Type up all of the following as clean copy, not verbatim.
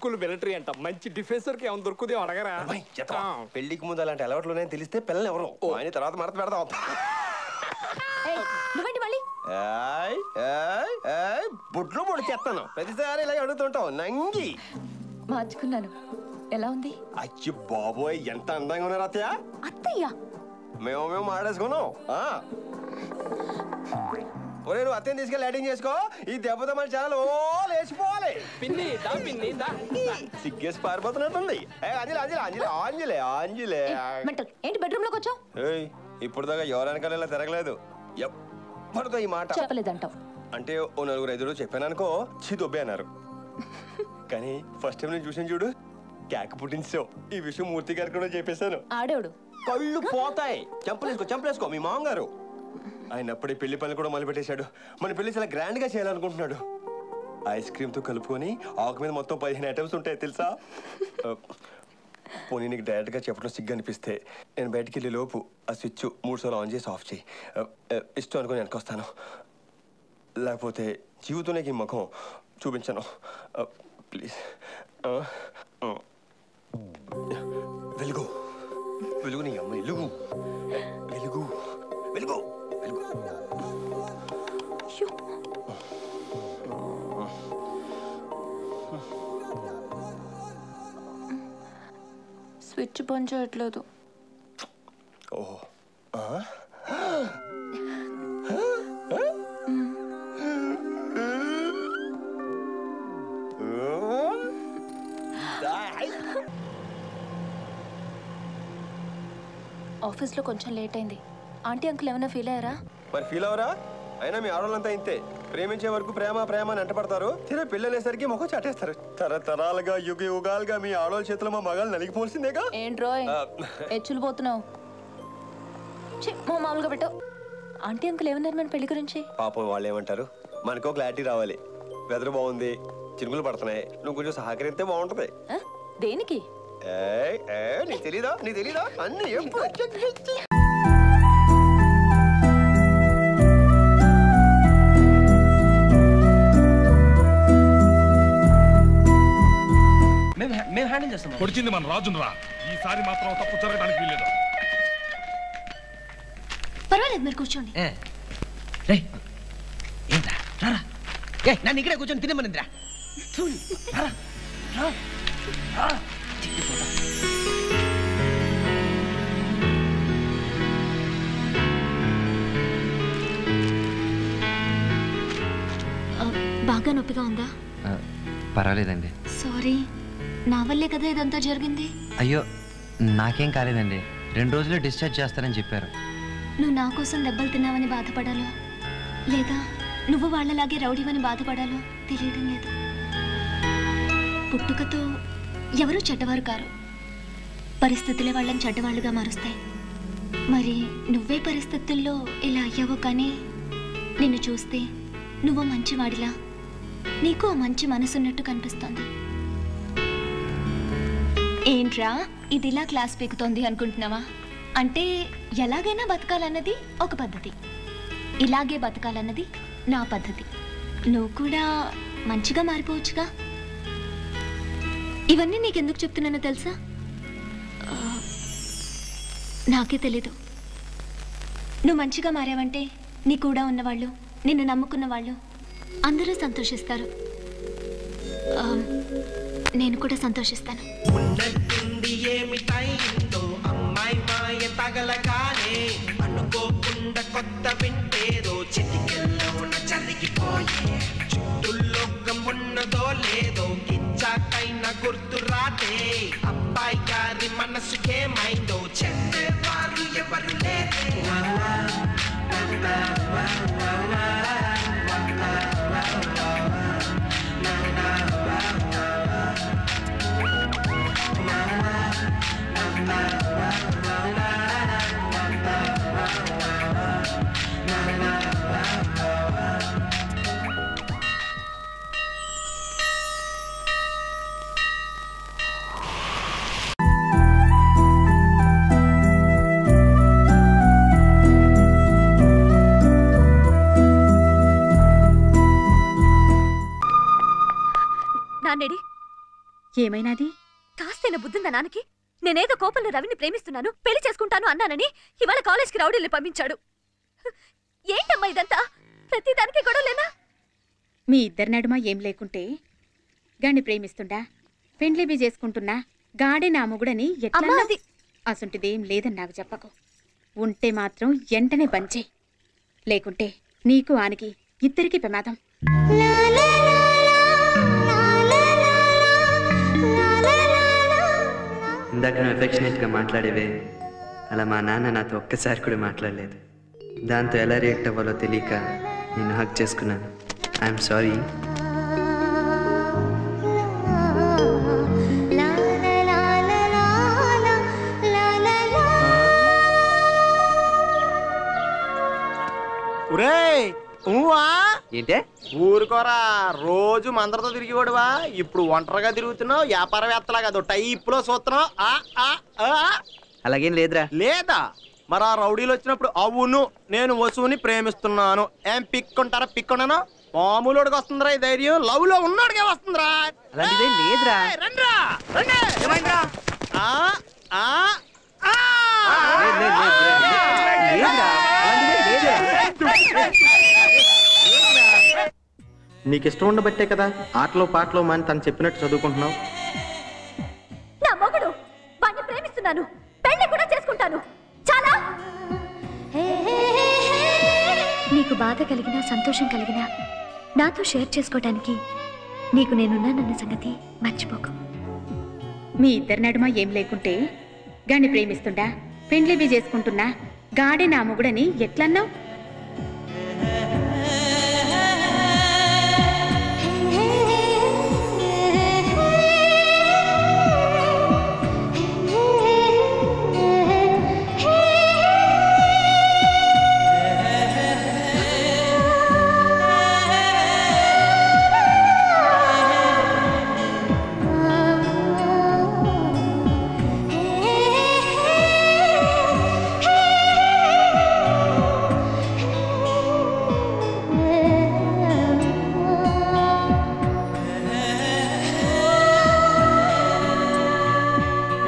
Uncle military అంట, మంచి డిఫెన్సర్ కి ఏమైనా దొరుకుదే అడగరా. పెళ్లికి ముందు అలాంటి అలవాట్లు తెలిస్తే పిల్లలు ఎవరు ఆయన తర్వాత మడత పెడదాం. బుడ్లు పొడి చేస్తాను ప్రతిసారి ఇలా అడుగుతుంటావు. నంగి మార్చుకున్నాను. ఎలా ఉంది? అచ్చి బాబోయ్ ఎంత అందంగా ఉన్నారు అత్తయ్య. అత్తయ్య మేము ఆడేసుకున్నాం. ఒరే నువ్వు అత్తయ్యని తీసుకెళ్ళి యాడింగ్ చేసుకో. ఈ దెబ్బతో మన ఛానల్ ఓ లేచిపోవాలి. పిన్ని దా పిన్ని దా. సిగ్గేసి పారిపోతున్నట్టుంది. ఆంజలే ఏంటి బెడ్రూమ్ లోకి వచ్చావు? ఇప్పుడు దాకా ఎవరనకాల ఇలా తిరగలేదు. ఎప్పటితో ఈ మాట చెప్పలేదంటావు. అంటే ఓ నలుగురు ఐదుగురు చెప్పాను అనుకో దొబ్బే అన్నారు. కానీ ఫస్ట్ టైం నేను చూసాను చూడు కేక పుట్టించావు. ఈ విషయం మూర్తి గారికి కూడా చెప్పేశాను. ఆడేవాడు కళ్ళు పోతాయి. చంపలేసుకో మీ మామగారు. ఆయన అప్పుడే పెళ్లి పనులు కూడా మొదలు పెట్టేశాడు. మన పెళ్లి చాలా గ్రాండ్ గా చేయాలనుకుంటున్నాడు. ఐస్ క్రీమ్ తో కలుపుకొని ఆకు మీద మొత్తం 15 ఐటమ్స్ ఉంటాయి తెలుసా. పోనీ నీకు డైరెక్ట్ గా చెప్పడం సిగ్గు అనిపిస్తే నేను బయటికి వెళ్ళే లోపు ఆ స్విచ్ 3 సార్లు ఆన్ చేసి ఆఫ్ చేయి. ఇష్టం అనుకుని వెనకొస్తాను. లేకపోతే జీవితంలోకి ఈ ముఖం చూపించను ప్లీజ్. వెలుగు వెలుగు నీ అమ్మ వెలుగు వెలుగు వెలుగు వెలుగు. స్విచ్ పని చేయట్లేదు. ఓహో ఆఫీస్లో కొంచెం లేట్ అయింది. ఆంటీ అంకుల్ ఏమైనా ఫీల్ అయ్యారా? మరి ఫీల్ అవరా? అయినా మీ ఆడవాళ్ళంతా ఇంతే. ప్రేమించే వరకు ప్రేమ ప్రేమ అని అంటపడతారు. తీరా పెళ్ళనేసరికి మొహం చాటేస్తారు. తరతరాలుగా యుగాలుగా మీ ఆడవాళ్ళ చేతిలో మా మగాళ్ళు నలిగిపోల్సిందేగా. ఏంట్రో ఎచ్చులు పోతున్నావు? మామూలుగా పెట్టావు. ఆంటీ అంకుల్ ఏమన్నారు మన పెళ్లి గురించి? పాపం వాళ్ళు ఏమంటారు, మనకో క్లారిటీ రావాలి. వెదర్ బాగుంది, చినుకులు పడుతున్నాయి, నువ్వు కొంచెం సహకరిస్తే బాగుంటది. దేనికి? నీకు తెలీదా అన్ని ఎప్పుడు మేము హ్యాండిల్ చేస్తాం. పొడిచింది మన రాజునరా. ఈసారి మాత్రం తప్పు జరగడానికి వీల్లేదు. పర్వాలేదు మీరు కూర్చోండి. నన్ను ఇక్కడే కూర్చొని తినమనిందిరా. బాగా నొప్పిగా ఉందా? పర్వాలేదండి. సారీ, నా వల్లే కదా ఇదంతా జరిగింది. అయ్యో నాకేం కాలేదండి. 2 రోజుల్లో డిశ్చార్జ్ చేస్తారని చెప్పారు. నువ్వు నా కోసం దెబ్బలు తిన్నావని బాధపడాలో లేదా నువ్వు వాళ్ళలాగే రౌడీవని బాధపడాలో తెలియడం లేదు. పుట్టుకతో ఎవరూ చెడ్డవారు కారు. పరిస్థితులే వాళ్ళని చెడ్డవాళ్ళుగా మారుస్తాయి. మరి నువ్వే పరిస్థితుల్లో ఇలా అయ్యావో. కానీ నిన్ను చూస్తే నువ్వు మంచివాడిలా, నీకు మంచి మనసున్నట్టు కనిపిస్తోంది. ఏంట్రా ఇదిలా క్లాస్ పీకుతోంది అనుకుంటున్నావా? అంటే ఎలాగైనా బతకాలన్నది ఒక పద్ధతి, ఇలాగే బతకాలన్నది నా పద్ధతి. నువ్వు కూడా మంచిగా మారిపోవచ్చుగా. ఇవన్నీ నీకెందుకు చెప్తున్నానో తెలుసా? నాకే తెలీదు. నువ్వు మంచిగా మారావంటే నీ కూడా ఉన్నవాళ్ళు, నిన్ను నమ్ముకున్న వాళ్ళు అందరూ సంతోషిస్తారు. నేను కూడా సంతోషిస్తాను. అమ్మాయి మాయ తగలగానే అనుకోకుండా కొత్త వింటేదో చిటికెల్లోన జరిగిపోయే చుట్టూల్లో గమ్మున్నదో లేదో కిచ్చాకైనా గుర్తు రాదే. అబ్బాయి గారి మనసుకేమైందో చెప్పేవారు ఎవరు లేదే. ఏమైనాది? కాస్తైనా బుద్ధిందా నాన్నకి? నేనేదో కోపంలో రవిని ప్రేమిస్తున్నాను, పెళ్లి చేసుకుంటాను అన్నానని ఇవాళ కాలేజ్కి రౌడీల్ని పంపించాడు. ఏంటమ్మా ఇదంతా? ప్రతిదానికి గొడవలేనా? మీ ఇద్దరి నడుమ ఏం లేకుంటే గాని ప్రేమిస్తుండా, పెండ్లిబీ చేసుకుంటున్నా, గాడే నా మొగుడని ఎట్లా? అసంటిదేం లేదని నాకు చెప్పకు. ఉంటే మాత్రం వెంటనే బంచే, లేకుంటే నీకు ఆనికి ఇద్దరికి ప్రమాదం. ఇందాక నువ్వు ఎఫెక్షనేట్గా మాట్లాడేవే, అలా మా నాన్న నాతో ఒక్కసారి కూడా మాట్లాడలేదు. దాంతో ఎలా రియాక్ట్ అవ్వాలో తెలియక నేను హక్ చేసుకున్నాను. I'm sorry. ఏంటే ఊరుకోరా, రోజు మందరితో తిరిగివాడువా, ఇప్పుడు ఒంటరిగా తిరుగుతున్నావు. వ్యాపారవేత్తలాగా అదో టైప్లో చూస్తున్నావు. అలాగేం లేదురా. లేదా మరి ఆ రౌడీలు వచ్చినప్పుడు అవును నేను వసువుని ప్రేమిస్తున్నాను ఏం పిక్కుంటారా? పిక్కున్నాను మామూలుడికి వస్తుందిరా ఈ ధైర్యం, లవ్ లో ఉన్నోడికే వస్తుందిరా. అలాంటిదేం లేదురా. రండ్రా నీకు ఇష్టం ఉండబట్టే కదా ఆటలో పాటలో మాని తను చెప్పినట్టు చదువుకుంటున్నావు. నా మొగుడు, వాణ్ణి ప్రేమిస్తున్నాను, పెళ్లి కూడా చేసుకుంటాను. చాలా నీకు బాధ కలిగినా సంతోషం కలిగినా నాతో షేర్ చేసుకోవడానికి నీకు నేనున్నానన్న సంగతి మర్చిపోకు. మీ ఇద్దరి నడుమ ఏం లేకుంటే గాని ప్రేమిస్తుండా, పెండ్లిబీ చేసుకుంటున్నా, గాడే నా మొగుడని ఎట్లన్నావు?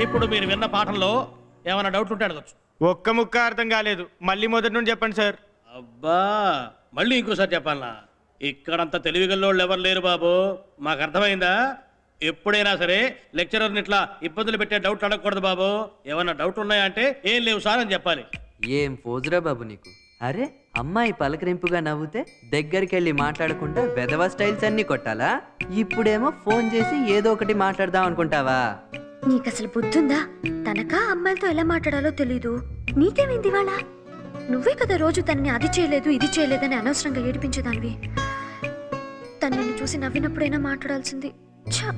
ఇప్పుడు మీరు విన్న పాఠంలో ఏమైనా డౌట్ ఉంటే అడగచ్చు. ఒక్క ముక్క అర్థం కాలేదు, మళ్ళీ మొదటి నుండి చెప్పండి సార్. అబ్బా మళ్ళీ ఇంకోసారి చెప్పాలా? ఇక్కడంత తెలివిగల్లోళ్ళు ఎవరు లేరు బాబు, మాకు అర్థమైందా? ఎప్పుడైనా సరే లెక్చరర్ని ఇట్లా ఇబ్బందులు పెట్టే డౌట్ అడగకూడదు బాబు. ఏమన్నా డౌట్ ఉన్నాయా అంటే ఏం లేవు సార్ అని చెప్పాలి. ఏం పోజురా బాబు నీకు. అరే అమ్మాయి పలకరింపుగా నవ్వుతే దగ్గరికి వెళ్ళి మాట్లాడకుండా వెధవ స్టైల్స్ అన్ని కొట్టాలా? ఇప్పుడేమో ఫోన్ చేసి ఏదో ఒకటి మాట్లాడదాం అనుకుంటావా? నీకసలు బుద్ధుందా? తనకా అమ్మాయిలతో ఎలా మాట్లాడాలో తెలీదు. నీకేమైంది వాళ్ళ? నువ్వే కదా రోజు తనని అది చేయలేదు ఇది చేయలేదని అనవసరంగా ఏడిపించేదానివి. తను నిన్ను చూసి నవ్వినప్పుడైనా మాట్లాడాల్సింది. ఛ!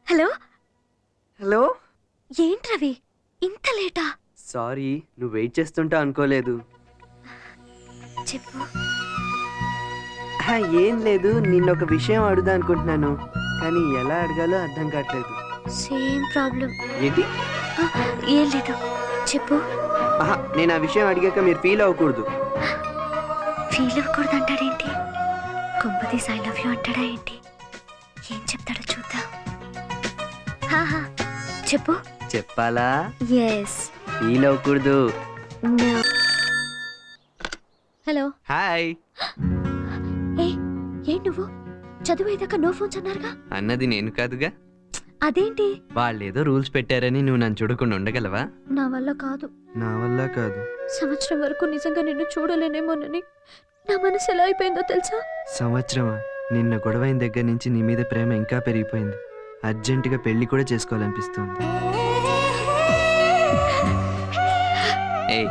హలో హలో, ఏంట్రవి ఇంత లేటా? సారీ నువ్వు వెయిట్ చేస్తుంటా అనుకోలేదు. చెప్పు. ఏం లేదు, నిన్నొక విషయం అడుగుదా అనుకుంటున్నాను, కానీ ఎలా అడగాలో అర్థం కావట్లేదు. Same problem. ఏంటి? ఏం లేదు, చెప్పు. నేను ఆ విషయం అడిగాక మీరు ఫీల్ అవ్వకూడదు. ఫీల్ అవ్వకూడదు అంటాడేంటి? కొంపతీసి ఐ లవ్ యూ అంటాడా ఏంటి? ఏం చెప్తాడో చూద్దాం. చెప్పు. చెప్పాలా? ఎస్. ఫీల్ అవ్వకూడదు. హలో. హాయ్. ఏ నువ్వు చదువుదాకా నో ఫోన్స్ అన్నారుగా? అన్నది నేను కాదుగా. అదేంటి? వాళ్ళేదో రూల్స్ పెట్టారని నువ్వు నన్ను చూడకుండా ఉండగలవా? నా వల్ల కాదు. నా వల్ల కాదు. సంవత్సరం వరకు నిజంగా నిన్ను చూడలేనేమోనని నా మనసు ఎలా అయిపోయిందో తెలుసా? సంవత్సరమా? నిన్న గొడవైన దగ్గర నుంచి నీ మీద ప్రేమ ఇంకా పెరిగిపోయింది. అర్జెంటుగా పెళ్లి కూడా చేసుకోవాలనిపిస్తుంది. ఏయ్